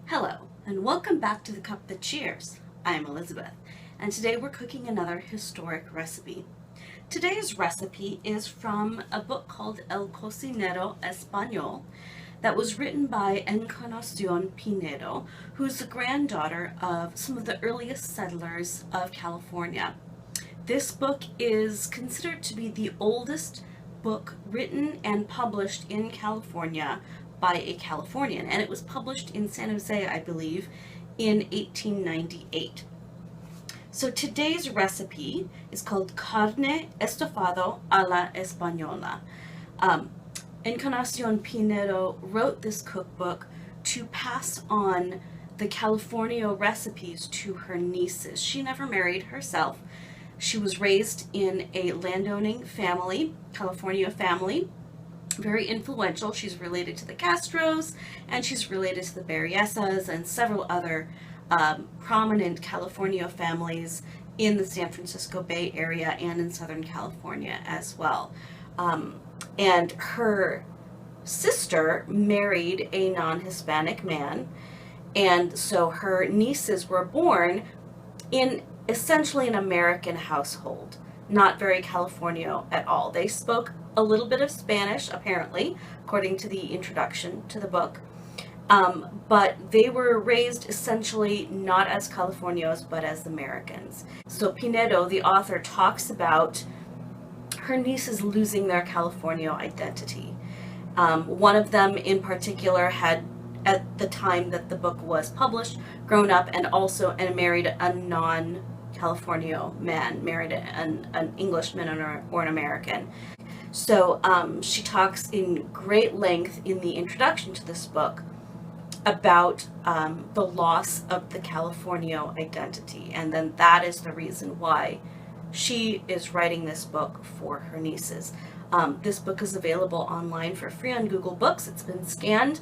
Hello, and welcome back to the Cup That Cheers. I'm Elizabeth, and today we're cooking another historic recipe. Today's recipe is from a book called El Cocinero Español that was written by Encarnación Pinedo, who's the granddaughter of some of the earliest settlers of California. This book is considered to be the oldest book written and published in California by a Californian, and it was published in San Jose, I believe, in 1898. So today's recipe is called Carne, Estofado a la Espanola. Encarnación Pinedo wrote this cookbook to pass on the Californio recipes to her nieces. She never married herself. She was raised in a landowning family, California family, very influential. She's related to the Castros, and she's related to the Berryessas and several other prominent California families in the San Francisco Bay Area and in Southern California as well. And her sister married a non-Hispanic man, and so her nieces were born in essentially an American household, not very Californio at all. They spoke a little bit of Spanish, apparently, according to the introduction to the book, but they were raised essentially not as Californios, but as Americans. So Pinedo, the author, talks about her nieces losing their Californio identity. One of them in particular had, at the time that the book was published, grown up and married a non-Californio man, married an Englishman or an American. So she talks in great length in the introduction to this book about the loss of the Californio identity, and then that is the reason why she is writing this book for her nieces. This book is available online for free on Google Books. It's been scanned.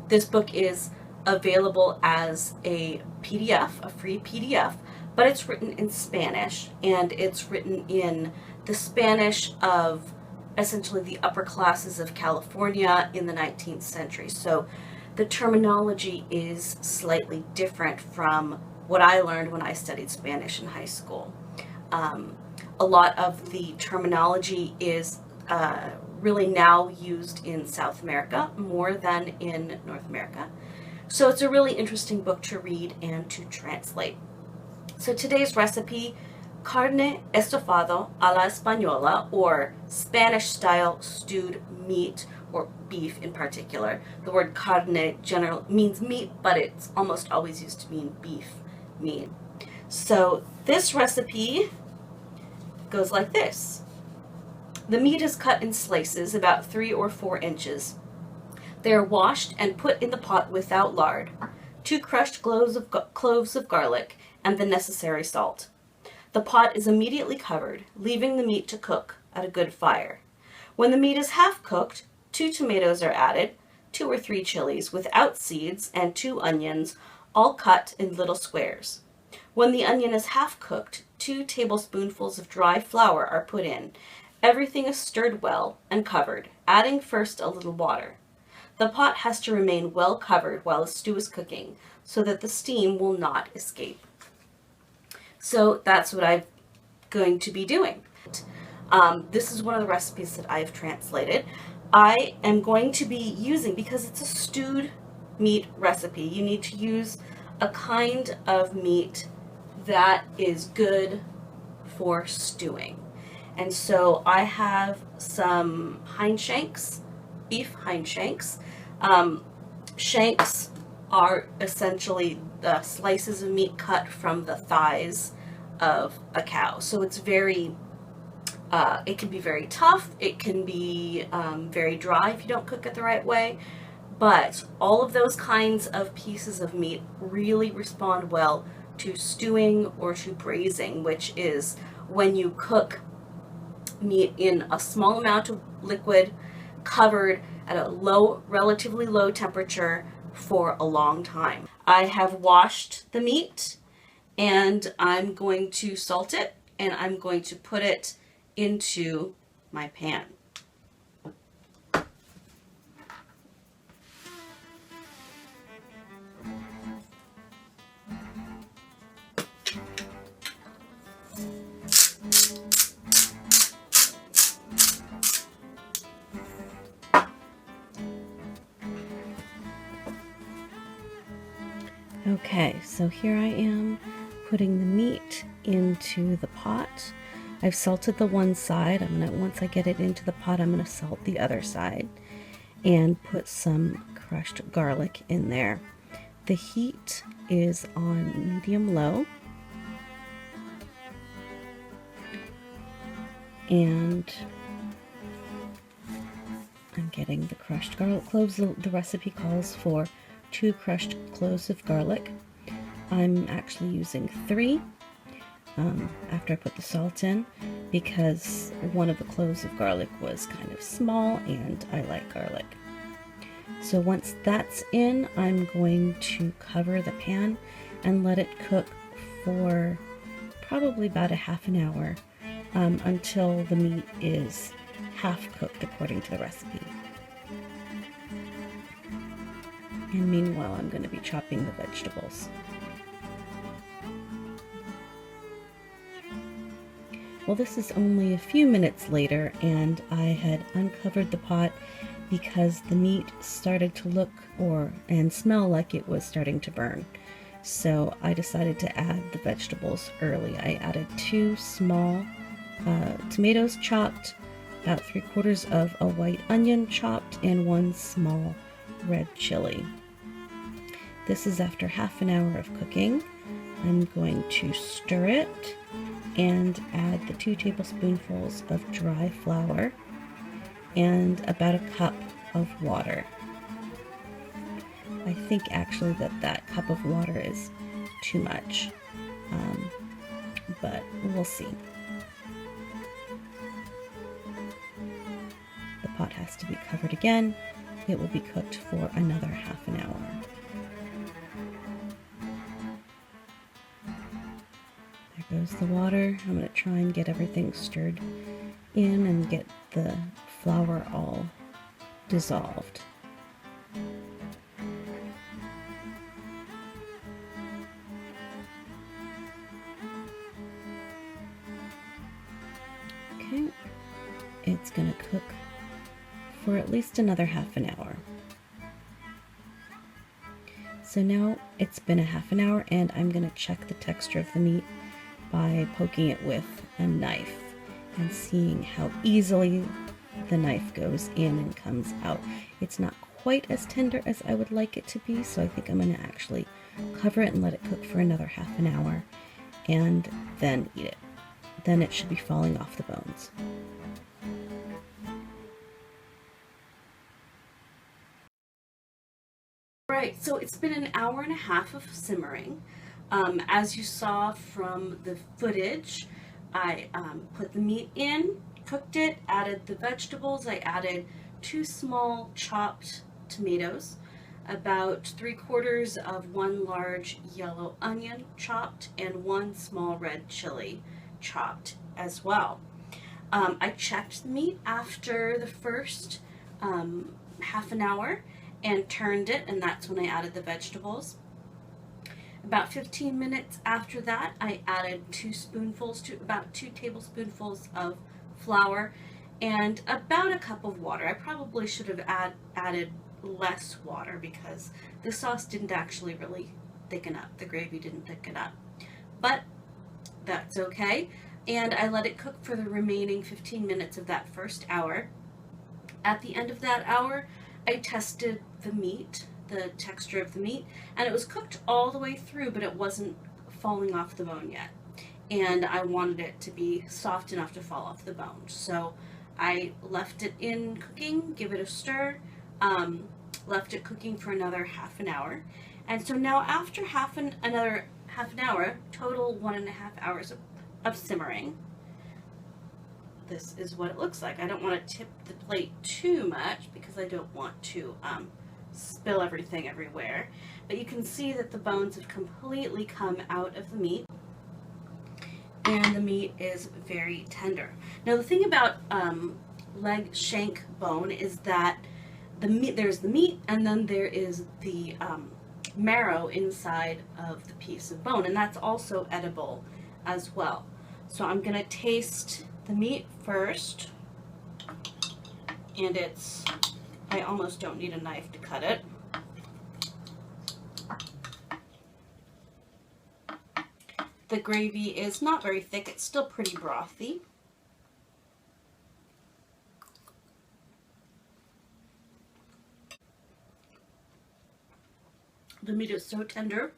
This book is available as a PDF, a free PDF, but it's written in Spanish, and it's written in the Spanish of essentially the upper classes of California in the 19th century. So the terminology is slightly different from what I learned when I studied Spanish in high school. A lot of the terminology is really now used in South America more than in North America. So it's a really interesting book to read and to translate. So today's recipe, Carne Estofado a la Española, or Spanish-style stewed meat, or beef in particular. The word carne generally means meat, but it's almost always used to mean beef meat. So this recipe goes like this. The meat is cut in slices about 3 or 4 inches. They are washed and put in the pot without lard, 2 crushed cloves of garlic, and the necessary salt. The pot is immediately covered, leaving the meat to cook at a good fire. When the meat is half cooked, 2 tomatoes are added, 2 or 3 chilies without seeds, and 2 onions, all cut in little squares. When the onion is half cooked, 2 tablespoonfuls of dry flour are put in. Everything is stirred well and covered, adding first a little water. The pot has to remain well covered while the stew is cooking, so that the steam will not escape. So that's what I'm going to be doing. This is one of the recipes that I've translated. I am going to be using, because it's a stewed meat recipe, you need to use a kind of meat that is good for stewing. And so I have some hind shanks, beef hind shanks. Shanks are essentially the slices of meat cut from the thighs of a cow. So it's very, it can be very tough. It can be very dry if you don't cook it the right way. But all of those kinds of pieces of meat really respond well to stewing or to braising, which is when you cook meat in a small amount of liquid, covered at a relatively low temperature for a long time. I have washed the meat, and I'm going to salt it, and I'm going to put it into my pan. Okay, so here I am putting the meat into the pot. I've salted the one side. Once I get it into the pot, I'm gonna salt the other side and put some crushed garlic in there. The heat is on medium-low, and I'm getting the crushed garlic cloves. The recipe calls for 2 crushed cloves of garlic. I'm actually using 3 after I put the salt in, because one of the cloves of garlic was kind of small and I like garlic. So once that's in, I'm going to cover the pan and let it cook for probably about a half an hour, until the meat is half cooked according to the recipe. And meanwhile, I'm going to be chopping the vegetables. Well, this is only a few minutes later, and I had uncovered the pot because the meat started to look and smell like it was starting to burn. So I decided to add the vegetables early. I added 2 small tomatoes chopped, about 3/4 of a white onion chopped, and 1 small red chili. This is after half an hour of cooking. I'm going to stir it and add the 2 tablespoonfuls of dry flour and about a cup of water. I think actually that cup of water is too much, but we'll see. The pot has to be covered again. It will be cooked for another half an hour. There goes the water. I'm going to try and get everything stirred in and get the flour all dissolved. Okay, it's going to cook for at least another half an hour. So now it's been a half an hour, and I'm going to check the texture of the meat by poking it with a knife and seeing how easily the knife goes in and comes out. It's not quite as tender as I would like it to be, so I think I'm going to actually cover it and let it cook for another half an hour and then eat it. Then it should be falling off the bones. Right, so it's been an hour and a half of simmering. As you saw from the footage, I put the meat in, cooked it, added the vegetables. I added 2 small chopped tomatoes, about 3/4 of 1 large yellow onion chopped, and 1 small red chili chopped as well. I checked the meat after the first half an hour and turned it, and that's when I added the vegetables. About 15 minutes after that, I added about 2 tablespoonfuls of flour and about a cup of water. I probably should have added less water because the sauce didn't actually really thicken up. The gravy didn't thicken up, but that's okay. And I let it cook for the remaining 15 minutes of that first hour. At the end of that hour, I tested the meat, the texture of the meat, and it was cooked all the way through, but it wasn't falling off the bone yet. And I wanted it to be soft enough to fall off the bone. So I left it in cooking, give it a stir, left it cooking for another half an hour. And so now after another half an hour, total 1.5 hours of simmering, this is what it looks like. I don't want to tip the plate too much because I don't want to spill everything everywhere. But you can see that the bones have completely come out of the meat, and the meat is very tender. Now the thing about leg shank bone is that there's the meat, and then there is the marrow inside of the piece of bone, and that's also edible as well. So I'm going to taste the meat first, and I almost don't need a knife to cut it. The gravy is not very thick. It's still pretty brothy. The meat is so tender.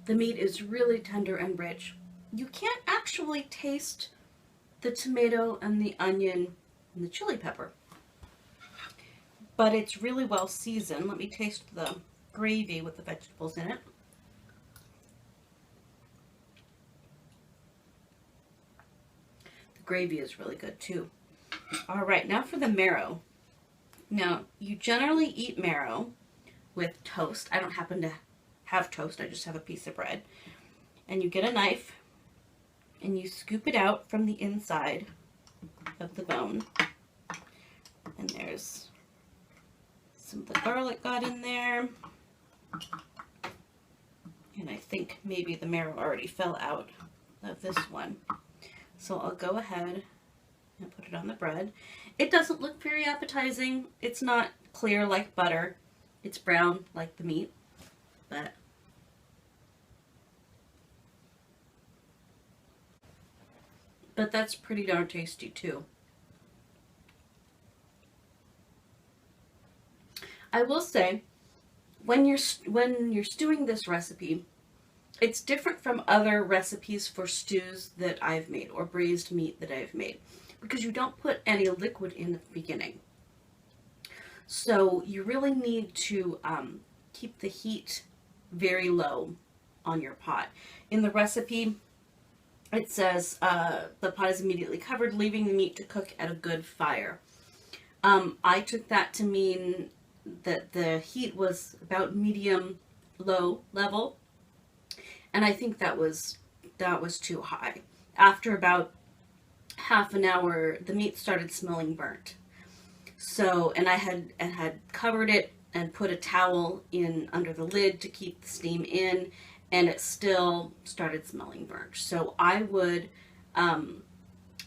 The meat is really tender and rich. You can't actually taste the tomato and the onion and the chili pepper, but it's really well seasoned. Let me taste the gravy with the vegetables in it. The gravy is really good too. All right, now for the marrow. Now, you generally eat marrow with toast. I don't happen to have toast, I just have a piece of bread. And you get a knife and you scoop it out from the inside of the bone. And there's some of the garlic got in there. And I think maybe the marrow already fell out of this one. So I'll go ahead and put it on the bread. It doesn't look very appetizing. It's not clear like butter. It's brown like the meat, but that's pretty darn tasty too. I will say, when you're stewing this recipe, it's different from other recipes for stews that I've made or braised meat that I've made, because you don't put any liquid in at the beginning. So you really need to keep the heat very low on your pot. In the recipe, it says the pot is immediately covered, leaving the meat to cook at a good fire. I took that to mean that the heat was about medium-low level, and I think that was too high. After about half an hour, the meat started smelling burnt. So, and I had covered it and put a towel in under the lid to keep the steam in, and it still started smelling burnt. So I would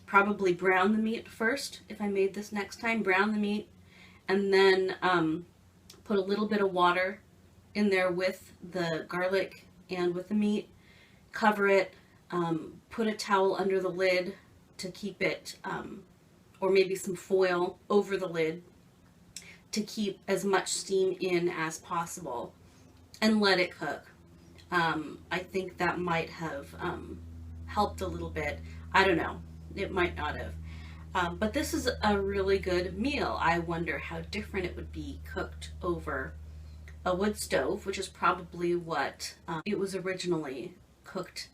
probably brown the meat first if I made this next time. Brown the meat, and then put a little bit of water in there with the garlic and with the meat. Cover it, put a towel under the lid to keep it, or maybe some foil over the lid to keep as much steam in as possible, and let it cook. I think that might have helped a little bit. I don't know. It might not have. But this is a really good meal. I wonder how different it would be cooked over a wood stove, which is probably what it was originally cooked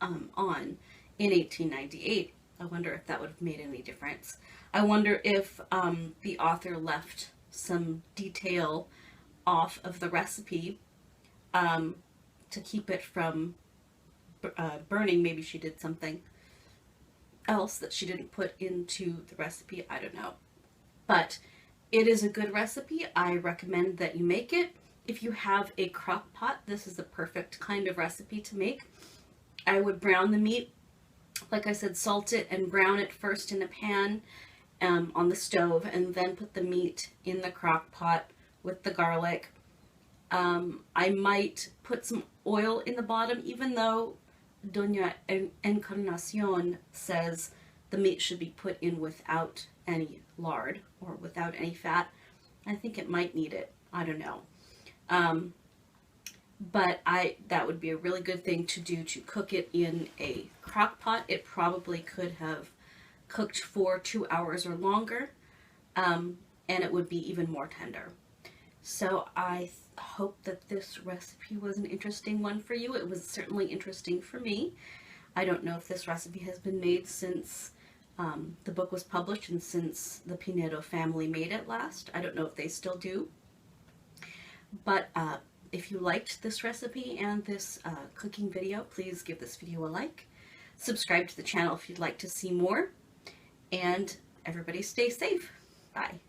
on in 1898. I wonder if that would have made any difference. I wonder if the author left some detail off of the recipe to keep it from burning. Maybe she did something else that she didn't put into the recipe. I don't know. But it is a good recipe. I recommend that you make it. If you have a crock pot, this is the perfect kind of recipe to make. I would brown the meat. Like I said, salt it and brown it first in a pan on the stove, and then put the meat in the crock pot with the garlic. I might put some oil in the bottom, even though Doña Encarnación says the meat should be put in without any lard or without any fat. I think it might need it. I don't know. But that would be a really good thing to do, to cook it in a crock pot. It probably could have cooked for 2 hours or longer, and it would be even more tender. So I hope that this recipe was an interesting one for you. It was certainly interesting for me. I don't know if this recipe has been made since the book was published and since the Pinedo family made it last. I don't know if they still do. But if you liked this recipe and this cooking video, please give this video a like. Subscribe to the channel if you'd like to see more. And everybody stay safe. Bye.